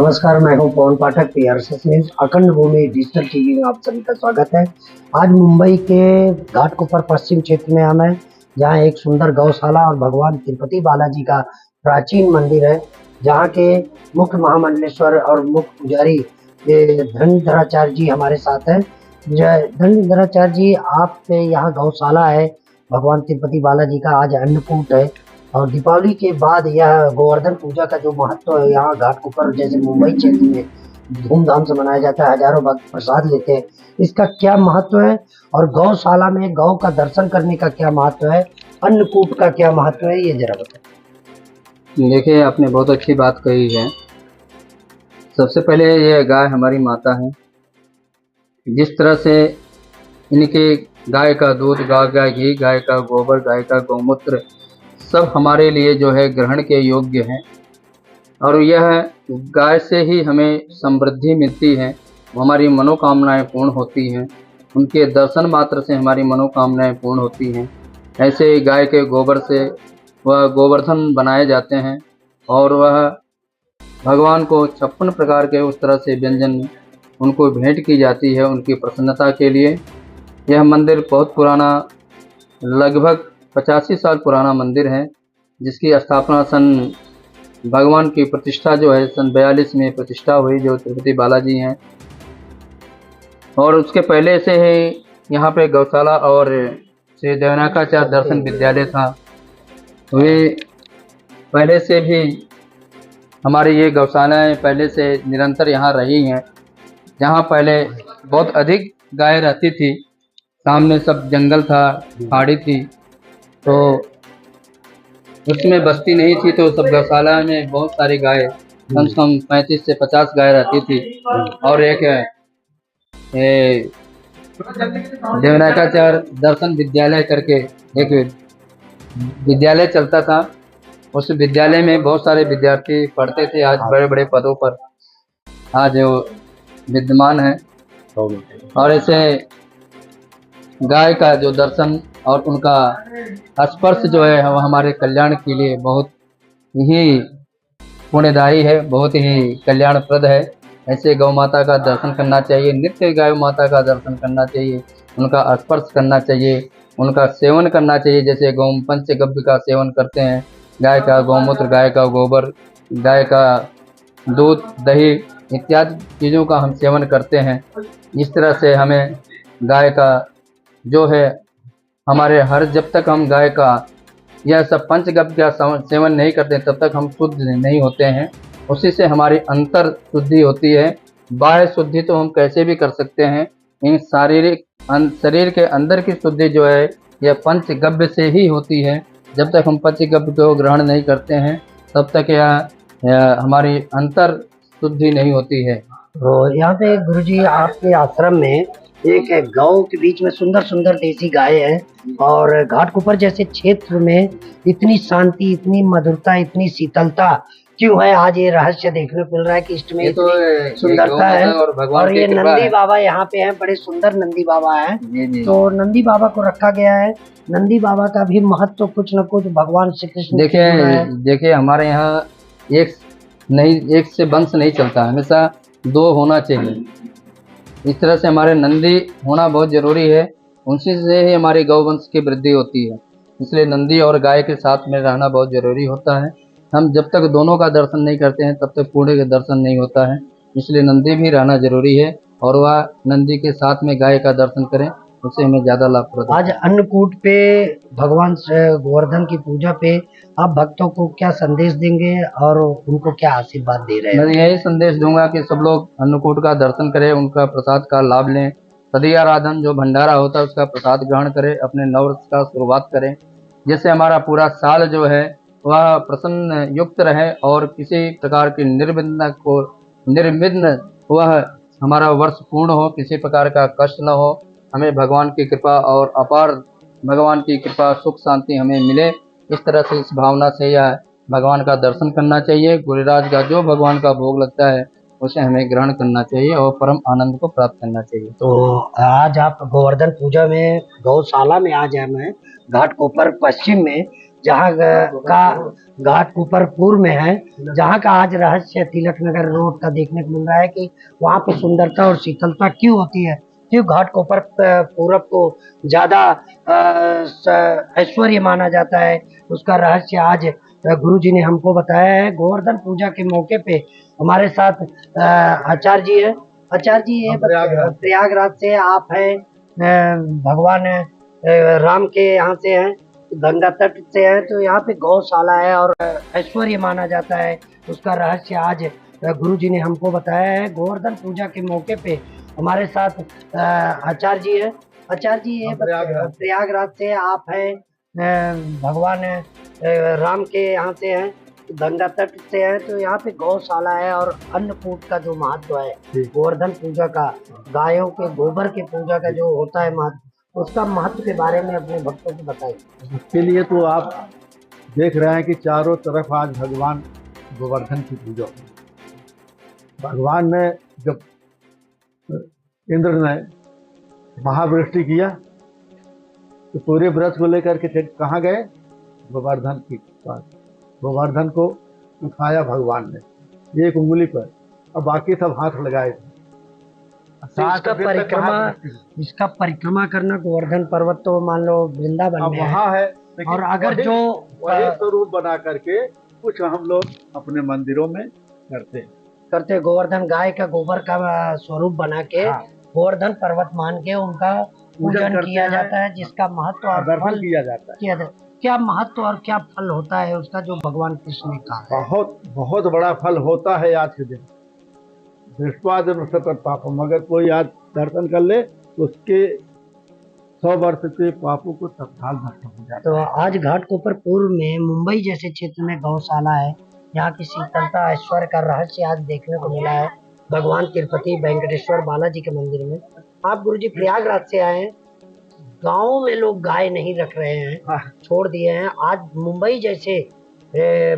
नमस्कार, मैं हूं पवन पाठक, पीआरएस न्यूज अखंड भूमि डिजिटल टीवी में आप सभी का स्वागत है। आज मुंबई के घाटकोपर पश्चिम क्षेत्र में हम हैं, जहां एक सुंदर गौशाला और भगवान तिरुपति बालाजी का प्राचीन मंदिर है, जहां के मुख्य महामंडलेश्वर और मुख्य पुजारी धनधराचार्य जी हमारे साथ हैं। जय धनधराचार्य जी, आप यहाँ गौशाला है, भगवान तिरुपति बालाजी का आज अन्नकूट है और दीपावली के बाद यह गोवर्धन पूजा का जो महत्व है यहाँ घाटकोपर जैसे मुंबई क्षेत्र में धूमधाम से मनाया जाता है। हजारों भक्त प्रसाद लेते हैं। इसका क्या महत्व है और गौशाला में गौ का दर्शन करने का क्या महत्व है, अन्नकूट का क्या महत्व है, ये जरा बताएं। देखिए, आपने बहुत अच्छी बात कही है। सबसे पहले ये गाय हमारी माता है। जिस तरह से इनके गाय का दूध, गाय का घी, गाय का गोबर, गाय का गौमूत्र सब हमारे लिए जो है ग्रहण के योग्य हैं। और यह गाय से ही हमें समृद्धि मिलती है, हमारी मनोकामनाएं पूर्ण होती हैं। उनके दर्शन मात्र से हमारी मनोकामनाएं पूर्ण होती हैं। ऐसे ही गाय के गोबर से वह गोवर्धन बनाए जाते हैं और वह भगवान को 56 प्रकार के उस तरह से व्यंजन उनको भेंट की जाती है उनकी प्रसन्नता के लिए। यह मंदिर बहुत पुराना, लगभग 85 साल पुराना मंदिर है, जिसकी स्थापना भगवान की प्रतिष्ठा जो है सन 42 में प्रतिष्ठा हुई, जो तिरुपति बालाजी हैं। और उसके पहले से ही यहाँ पे गौशाला और श्री देवनाकाचार्य दर्शन विद्यालय था। वे पहले से भी हमारी ये गौशालाएँ पहले से निरंतर यहाँ रही हैं। जहाँ पहले बहुत अधिक गाय रहती थी, सामने सब जंगल था, पहाड़ी थी, तो उसमें बस्ती नहीं थी, तो सब गौशाला में बहुत सारी गाय, कम से कम 35 से 50 गाय रहती थी। और एक देवनाकाचार्य दर्शन विद्यालय करके एक विद्यालय चलता था। उस विद्यालय में बहुत सारे विद्यार्थी पढ़ते थे, आज बड़े बड़े पदों पर आज वो विद्यमान है। और ऐसे गाय का जो दर्शन और उनका स्पर्श जो है वह हमारे कल्याण के लिए बहुत ही पुण्यदायी है, बहुत ही कल्याणप्रद है। ऐसे गौ माता का दर्शन करना चाहिए, नित्य गाय माता का दर्शन करना चाहिए, उनका स्पर्श करना चाहिए, उनका सेवन करना चाहिए। जैसे गौ पंचगव्य का सेवन करते हैं, गाय का गौमूत्र, गाय का गोबर, गाय का दूध, दही इत्यादि चीज़ों का हम सेवन करते हैं। इस तरह से हमें गाय का जो है हमारे जब तक हम गाय का यह सब पंचगव्य का सेवन नहीं करते तब तक हम शुद्ध नहीं होते हैं। उसी से हमारी अंतर शुद्धि होती है। बाह्य शुद्धि तो हम कैसे भी कर सकते हैं, इन शरीर के अंदर की शुद्धि जो है यह पंचगव्य से ही होती है। जब तक हम पंचगव्य को ग्रहण नहीं करते हैं तब तक यह हमारी अंतर शुद्धि नहीं होती है। तो यहाँ पे गुरुजी आपके आश्रम में एक गांव के बीच में सुंदर सुंदर देसी गाय है और घाटकोपर जैसे क्षेत्र में इतनी शांति, इतनी मधुरता, इतनी शीतलता क्यों है? आज ये रहस्य देखने को मिल रहा है कि इष्ट में तो सुंदरता है। और ये नंदी बाबा यहाँ पे हैं, बड़े सुंदर नंदी बाबा हैं। तो नंदी बाबा को रखा गया है। नंदी बाबा का भी महत्व कुछ न कुछ भगवान श्री कृष्ण। देखिए हमारे यहाँ एक से वंश नहीं चलता, हमेशा दो होना चाहिए। इस तरह से हमारे नंदी होना बहुत जरूरी है, उनसे से ही हमारी गौवंश की वृद्धि होती है। इसलिए नंदी और गाय के साथ में रहना बहुत जरूरी होता है। हम जब तक दोनों का दर्शन नहीं करते हैं तब तक पूर्ण का दर्शन नहीं होता है। इसलिए नंदी भी रहना जरूरी है और वह नंदी के साथ में गाय का दर्शन करें, उससे हमें ज्यादा लाभ। आज अन्नकूट पे भगवान गोवर्धन की पूजा पे आप भक्तों को क्या संदेश देंगे और उनको क्या आशीर्वाद दे रहे हैं? मैं यही संदेश दूंगा कि सब लोग अन्नकूट का दर्शन करें, उनका प्रसाद का लाभ लें। तदीय आराधन जो भंडारा होता है उसका प्रसाद ग्रहण करें, अपने नववर्ष का शुरुआत करें, जिससे हमारा पूरा साल जो है वह प्रसन्न युक्त रहे और किसी प्रकार की निर्विघ्न वह हमारा वर्ष पूर्ण हो, किसी प्रकार का कष्ट न हो। हमें भगवान की कृपा और अपार भगवान की कृपा, सुख शांति हमें मिले। इस तरह से, इस भावना से यह भगवान का दर्शन करना चाहिए। गुरुराज का जो भगवान का भोग लगता है उसे हमें ग्रहण करना चाहिए और परम आनंद को प्राप्त करना चाहिए। तो आज आप गोवर्धन पूजा में गौशाला में आज हम हैं घाटकोपर पश्चिम में, जहाँ का घाटकोपरपुर में है, जहाँ का आज रहस्य तिलक नगर रोड का देखने को मिल रहा है कि वहाँ पे सुंदरता और शीतलता क्यों होती है, क्यों घाटकोपर पूरब को ज्यादा ऐश्वर्य माना जाता है। उसका रहस्य आज गुरु जी ने हमको बताया है। गोवर्धन पूजा के मौके पे हमारे साथ आचार्य जी है। आचार्य जी, ये प्रयागराज से आप हैं, भगवान राम के यहाँ से हैं, गंगा तट से है, तो यहाँ पे गौशाला है और ऐश्वर्य माना जाता है। उसका रहस्य आज गुरु जी ने हमको बताया है। गोवर्धन पूजा के मौके पे हमारे साथ आचार्य जी है। आचार्य जी, ये प्रयागराज से आप हैं, भगवान राम के यहाँ से हैं, गंगा तट से है, तो यहाँ पे गौशाला है और अन्नकूट का जो महत्व है गोवर्धन पूजा का, गायों के गोबर के पूजा का जो होता है महत्व, उसका महत्व के बारे में अपने भक्तों को बताइए। इसके लिए तो आप देख रहे हैं कि चारों तरफ आज भगवान गोवर्धन की पूजा हुई। भगवान ने जब इंद्र ने महावृष्टि किया तो पूरे व्रत को लेकर के कहाँ गए? गोवर्धन के पास। गोवर्धन को उठाया भगवान ने एक उंगली पर और बाकी सब हाथ लगाए थे। इसका परिक्रमा करना गोवर्धन पर्वत तो मान लो वृंदावन में वहाँ है, और अगर जो वही स्वरूप बना करके कुछ हम लोग अपने मंदिरों में करते गोवर्धन गाय का गोबर का स्वरूप बना के गोवर्धन पर्वत मान के उनका पूजन किया जाता है, जिसका महत्व और फल किया जाता है। क्या महत्व और क्या फल होता है उसका, जो भगवान कृष्ण ने कहा? बहुत बड़ा फल होता है आज के दिन। दृष्टवा जन सकत पापम, अगर कोई आज दर्शन कर ले तो उसके 100 वर्ष के पापों को तत्काल नष्ट हो जाता है। तो आज घाटकोपरपुर में मुंबई जैसे क्षेत्र में गौशाला है, यहाँ की शीतलता ऐश्वर्य का रहस्य आज देखने को मिला है भगवान तिरुपति वेंकटेश्वर बालाजी के मंदिर में। आप गुरुजी प्रयागराज से आए हैं, गाँव में लोग गाय नहीं रख रहे हैं, छोड़ दिए हैं। आज मुंबई जैसे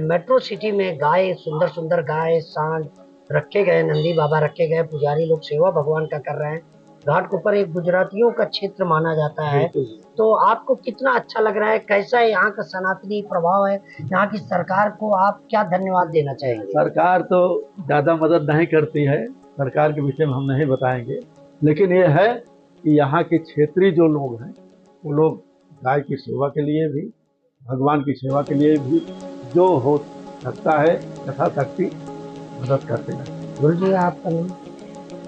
मेट्रो सिटी में गाय, सुंदर सुंदर गाय, सांड रखे गए, नंदी बाबा रखे गए, पुजारी लोग सेवा भगवान का कर रहे हैं। घाटकोपर एक गुजरातियों का क्षेत्र माना जाता है, तो आपको कितना अच्छा लग रहा है? कैसा है यहाँ का सनातनी प्रभाव है? यहाँ की सरकार को आप क्या धन्यवाद देना चाहेंगे? सरकार तो ज्यादा मदद नहीं करती है, सरकार के विषय में हम नहीं बताएंगे, लेकिन ये है कि यहाँ के क्षेत्रीय जो लोग हैं वो लोग गाय की सेवा के लिए भी, भगवान की सेवा के लिए भी जो हो सकता है यथाशक्ति मदद करते हैं। गुरु जी, आपका नाम?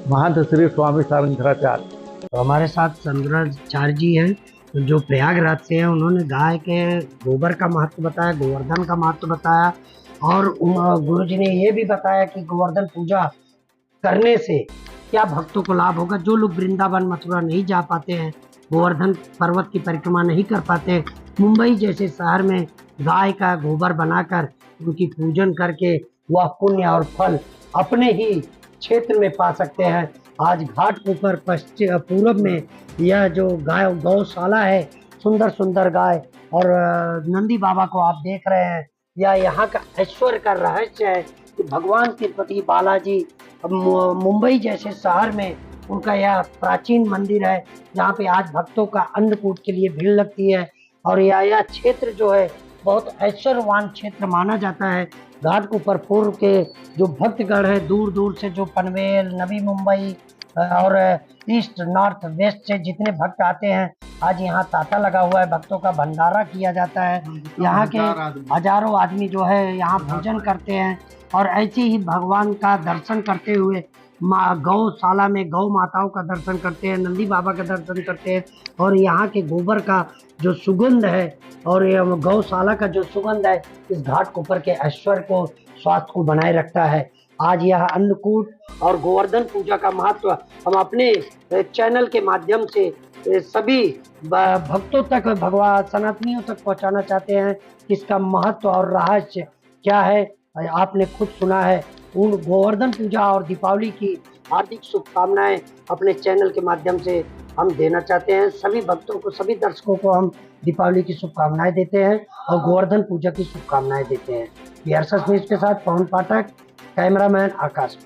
महंत श्री स्वामी सारंगधराचार्य। तो हमारे साथ चंद्राचार्य जी हैं, जो प्रयागराज से हैं। उन्होंने गाय के गोबर का महत्व बताया, गोवर्धन का महत्व बताया, और गुरु जी ने ये भी बताया कि गोवर्धन पूजा करने से क्या भक्तों को लाभ होगा। जो लोग वृंदावन मथुरा नहीं जा पाते हैं, गोवर्धन पर्वत की परिक्रमा नहीं कर पाते, मुंबई जैसे शहर में गाय का गोबर बनाकर उनकी पूजन करके वह पुण्य और फल अपने ही क्षेत्र में पा सकते हैं। आज घाटकोपर पूरब में यह जो गाय गौशाला है, सुंदर सुंदर गाय और नंदी बाबा को आप देख रहे हैं, यह यहाँ का ऐश्वर्य का रहस्य है कि भगवान तिरुपति बालाजी मुंबई जैसे शहर में उनका यह प्राचीन मंदिर है, जहाँ पे आज भक्तों का अन्नकूट के लिए भीड़ लगती है। और यह क्षेत्र जो है बहुत ऐश्वर्यवान क्षेत्र माना जाता है। घाटकोपरपुर के जो भक्तगण है, दूर दूर से जो पनवेल, नवी मुंबई और ईस्ट नॉर्थ वेस्ट से जितने भक्त आते हैं, आज यहाँ तांता लगा हुआ है, भक्तों का भंडारा किया जाता है। यहाँ के हजारों आदमी जो है यहाँ पूजन करते हैं और ऐसे ही भगवान का दर्शन करते हुए गौशाला में गौ माताओं का दर्शन करते हैं, नंदी बाबा का दर्शन करते हैं। और यहाँ के गोबर का जो सुगंध है और गौशाला का जो सुगंध है, इस घाटकोपर के ऐश्वर्य को, स्वास्थ्य को बनाए रखता है। आज यह अन्नकूट और गोवर्धन पूजा का महत्व हम अपने चैनल के माध्यम से सभी भक्तों तक, भगवान सनातनियों तक पहुंचाना चाहते हैं। इसका महत्व और रहस्य क्या है आपने खुद सुना है। उन गोवर्धन पूजा और दीपावली की हार्दिक शुभकामनाएं अपने चैनल के माध्यम से हम देना चाहते हैं। सभी भक्तों को, सभी दर्शकों को हम दीपावली की शुभकामनाएं देते हैं और गोवर्धन पूजा की शुभकामनाएं देते हैं। PRSS न्यूज़ के साथ पवन पाठक, कैमरामैन आकाश।